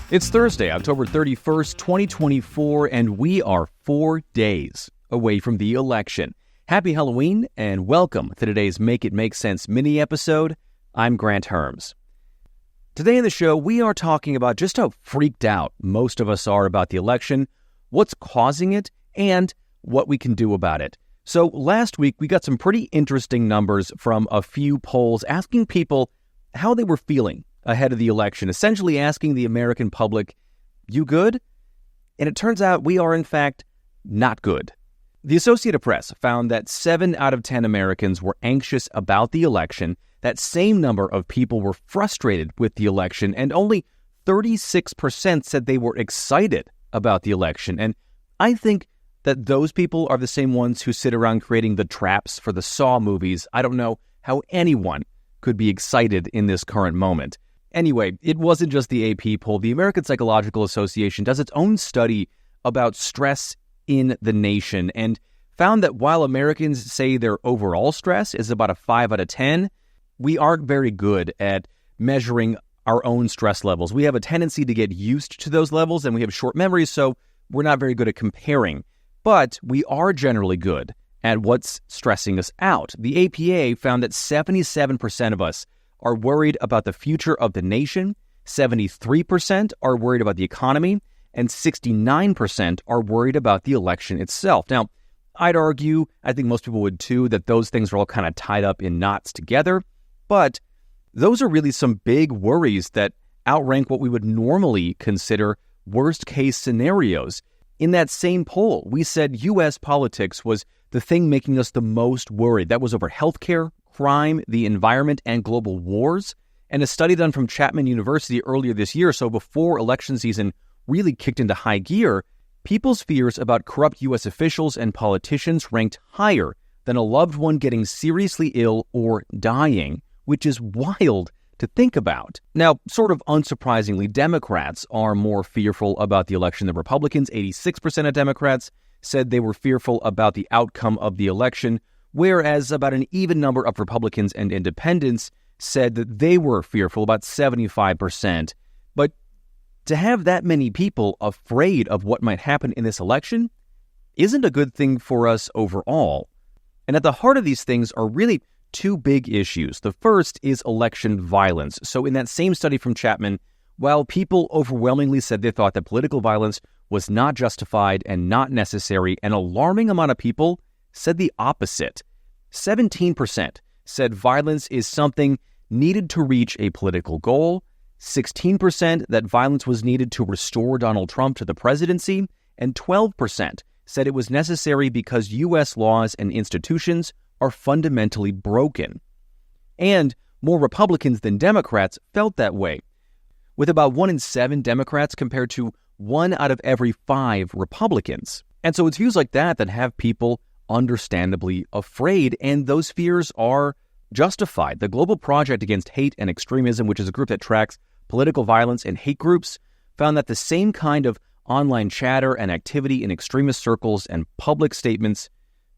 It's Thursday, October 31st, 2024, and we are 4 days away from the election. Happy Halloween, and welcome to today's Make It Make Sense mini-episode. I'm Grant Herms. Today in the show, we are talking about just how freaked out most of us are about the election, what's causing it, and what we can do about it. So last week, we got some pretty interesting numbers from a few polls asking people how they were feeling ahead of the election, essentially asking the American public, you good? And it turns out we are, in fact, not good. The Associated Press found that 7 out of 10 Americans were anxious about the election. That same number of people were frustrated with the election, and only 36% said they were excited about the election. And I think that those people are the same ones who sit around creating the traps for the Saw movies. I don't know how anyone could be excited in this current moment. Anyway, it wasn't just the AP poll. The American Psychological Association does its own study about stress in the nation and found that while Americans say their overall stress is about a 5 out of 10, we aren't very good at measuring our own stress levels. We have a tendency to get used to those levels, and we have short memories, so we're not very good at comparing. But we are generally good at what's stressing us out. The APA found that 77% of us are worried about the future of the nation, 73% are worried about the economy, and 69% are worried about the election itself. Now, I'd argue, I think most people would too, that those things are all kind of tied up in knots together, but those are really some big worries that outrank what we would normally consider worst-case scenarios. In that same poll, we said U.S. politics was the thing making us the most worried. That was over healthcare, crime, the environment, and global wars. And a study done from Chapman University earlier this year, so before election season really kicked into high gear, people's fears about corrupt U.S. officials and politicians ranked higher than a loved one getting seriously ill or dying, which is wild to think about. Now, sort of unsurprisingly, Democrats are more fearful about the election than Republicans. 86% of Democrats said they were fearful about the outcome of the election, whereas about an even number of Republicans and independents said that they were fearful, about 75%. But to have that many people afraid of what might happen in this election isn't a good thing for us overall. And at the heart of these things are really two big issues. The first is election violence. So in that same study from Chapman, while people overwhelmingly said they thought that political violence was not justified and not necessary, an alarming amount of people said the opposite. 17% said violence is something needed to reach a political goal, 16% that violence was needed to restore Donald Trump to the presidency, and 12% said it was necessary because U.S. laws and institutions are fundamentally broken. And more Republicans than Democrats felt that way, with about 1 in 7 Democrats compared to 1 out of every 5 Republicans. And so it's views like that that have people understandably afraid, and those fears are justified. The Global Project Against Hate and Extremism, which is a group that tracks political violence and hate groups, found that the same kind of online chatter and activity in extremist circles and public statements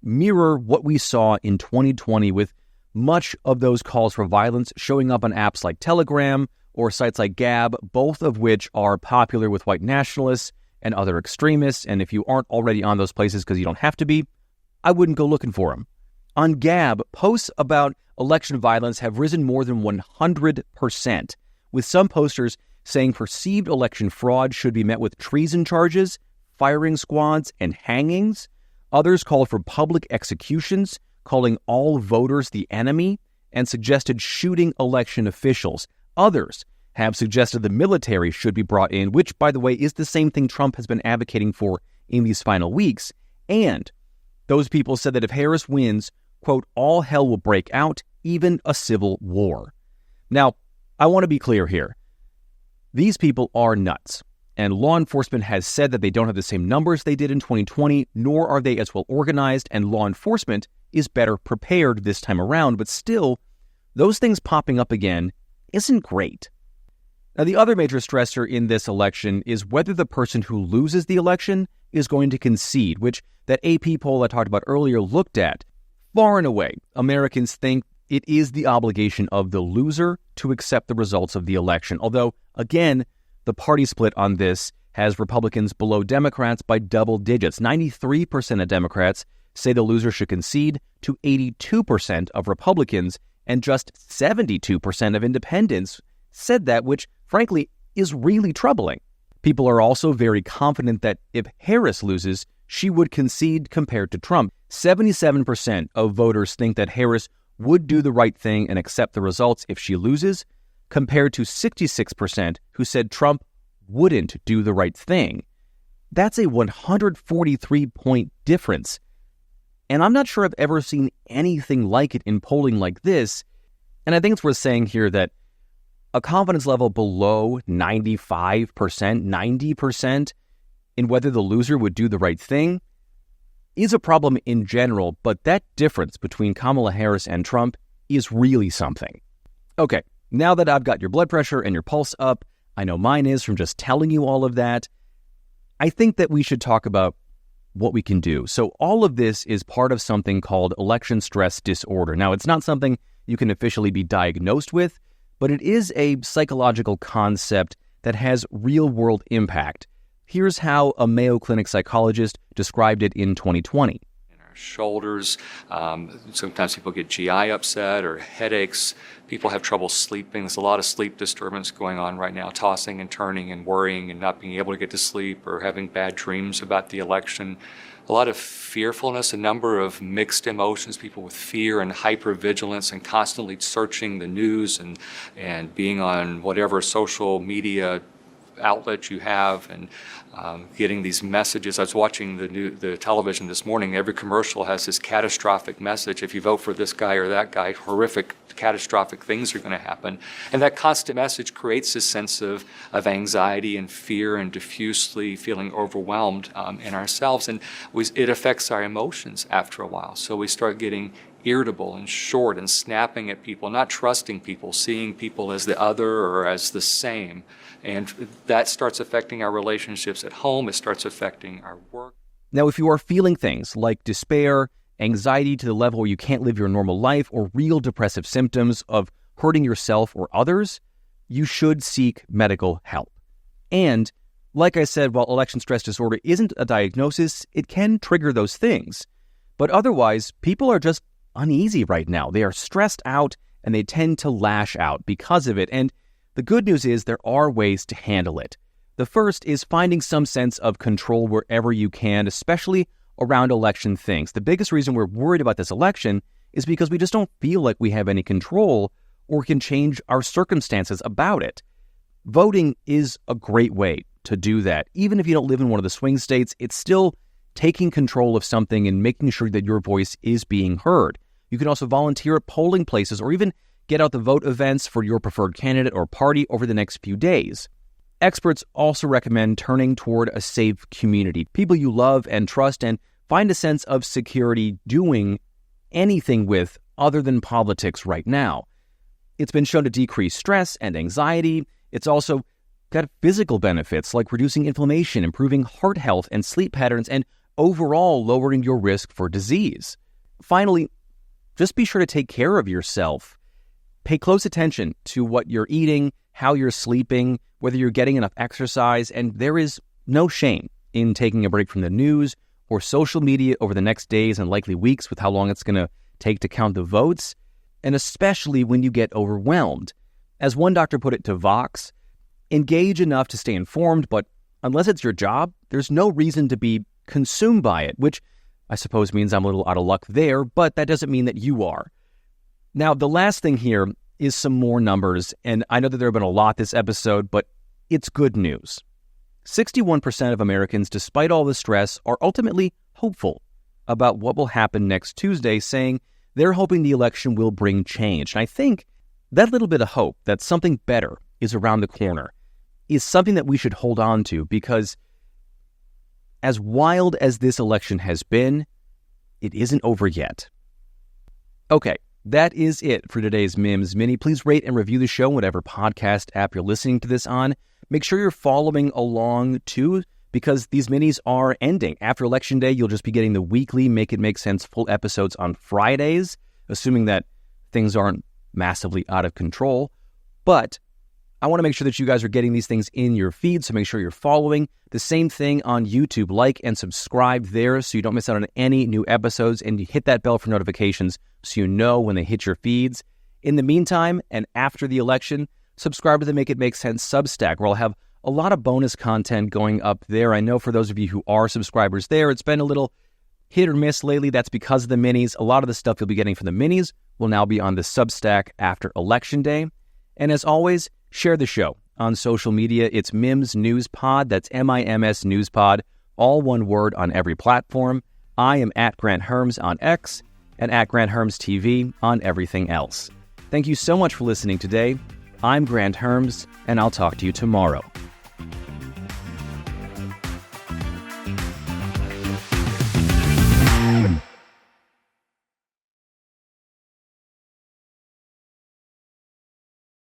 mirror what we saw in 2020, with much of those calls for violence showing up on apps like Telegram or sites like Gab, both of which are popular with white nationalists and other extremists. And if you aren't already on those places because you don't have to be, I wouldn't go looking for them. On Gab, posts about election violence have risen more than 100%, with some posters saying perceived election fraud should be met with treason charges, firing squads, and hangings. Others called for public executions, calling all voters the enemy, and suggested shooting election officials. Others have suggested the military should be brought in, which, by the way, is the same thing Trump has been advocating for in these final weeks. And those people said that if Harris wins, quote, all hell will break out, even a civil war. Now, I want to be clear here. These people are nuts, and law enforcement has said that they don't have the same numbers they did in 2020, nor are they as well organized, and law enforcement is better prepared this time around, but still, those things popping up again isn't great. Now, the other major stressor in this election is whether the person who loses the election is going to concede, which that AP poll I talked about earlier looked at. Far and away, Americans think it is the obligation of the loser to accept the results of the election. Although, again, The party split on this has Republicans below Democrats by double digits. 93% of Democrats say the loser should concede to 82% of Republicans, and just 72% of independents said that, which frankly is really troubling. People are also very confident that if Harris loses, she would concede compared to Trump. 77% of voters think that Harris would do the right thing and accept the results if she loses, compared to 66% who said Trump wouldn't do the right thing. That's a 143-point difference. And I'm not sure I've ever seen anything like it in polling like this. And I think it's worth saying here that a confidence level below 95%, 90% in whether the loser would do the right thing is a problem in general, but that difference between Kamala Harris and Trump is really something. Okay, now that I've got your blood pressure and your pulse up, I know mine is from just telling you all of that, I think that we should talk about what we can do. So all of this is part of something called election stress disorder. Now, it's not something you can officially be diagnosed with, but it is a psychological concept that has real-world impact. Here's how a Mayo Clinic psychologist described it in 2020. In our shoulders, sometimes people get GI upset or headaches. People have trouble sleeping. There's a lot of sleep disturbance going on right now, tossing and turning and worrying and not being able to get to sleep or having bad dreams about the election. A lot of fearfulness, a number of mixed emotions, people with fear and hypervigilance and constantly searching the news and being on whatever social media outlet you have and getting these messages. I was watching the television this morning. Every commercial has this catastrophic message. If you vote for this guy or that guy, horrific, catastrophic things are going to happen. And that constant message creates this sense of anxiety and fear and diffusely feeling overwhelmed in ourselves. And it affects our emotions after a while. So we start getting irritable and short and snapping at people, not trusting people, seeing people as the other or as the same. And that starts affecting our relationships at home. It starts affecting our work. Now, if you are feeling things like despair, anxiety to the level where you can't live your normal life, or real depressive symptoms of hurting yourself or others, you should seek medical help. And like I said, while election stress disorder isn't a diagnosis, it can trigger those things. But otherwise, people are just uneasy right now. They are stressed out and they tend to lash out because of it. And the good news is there are ways to handle it. The first is finding some sense of control wherever you can, especially around election things. The biggest reason we're worried about this election is because we just don't feel like we have any control or can change our circumstances about it. Voting is a great way to do that. Even if you don't live in one of the swing states, it's still taking control of something and making sure that your voice is being heard. You can also volunteer at polling places or even get out the vote events for your preferred candidate or party over the next few days. Experts also recommend turning toward a safe community, people you love and trust, and find a sense of security doing anything with other than politics right now. It's been shown to decrease stress and anxiety. It's also got physical benefits like reducing inflammation, improving heart health and sleep patterns, and overall lowering your risk for disease. Finally, just be sure to take care of yourself. Pay close attention to what you're eating, how you're sleeping, whether you're getting enough exercise, and there is no shame in taking a break from the news or social media over the next days and likely weeks with how long it's going to take to count the votes, and especially when you get overwhelmed. As one doctor put it to Vox, engage enough to stay informed, but unless it's your job, there's no reason to be consumed by it, which I suppose means I'm a little out of luck there, but that doesn't mean that you are. Now, the last thing here is some more numbers, and I know that there have been a lot this episode, but it's good news. 61% of Americans, despite all the stress, are ultimately hopeful about what will happen next Tuesday, saying they're hoping the election will bring change. And I think that little bit of hope that something better is around the corner is something that we should hold on to, because as wild as this election has been, it isn't over yet. Okay. That is it for today's MIMS Mini. Please rate and review the show, whatever podcast app you're listening to this on. Make sure you're following along, too, because these minis are ending. After Election Day, you'll just be getting the weekly Make It Make Sense full episodes on Fridays, assuming that things aren't massively out of control. But I want to make sure that you guys are getting these things in your feed, so make sure you're following. The same thing on YouTube. Like and subscribe there so you don't miss out on any new episodes, and you hit that bell for notifications so you know when they hit your feeds. In the meantime, and after the election, subscribe to the Make It Make Sense Substack, where I'll have a lot of bonus content going up there. I know for those of you who are subscribers there, it's been a little hit or miss lately. That's because of the minis. A lot of the stuff you'll be getting from the minis will now be on the Substack after Election Day. And as always, share the show on social media. It's MIMS News Pod. That's MIMS News Pod. All one word on every platform. I am at Grant Herms on X and at Grant Herms TV on everything else. Thank you so much for listening today. I'm Grant Herms, and I'll talk to you tomorrow.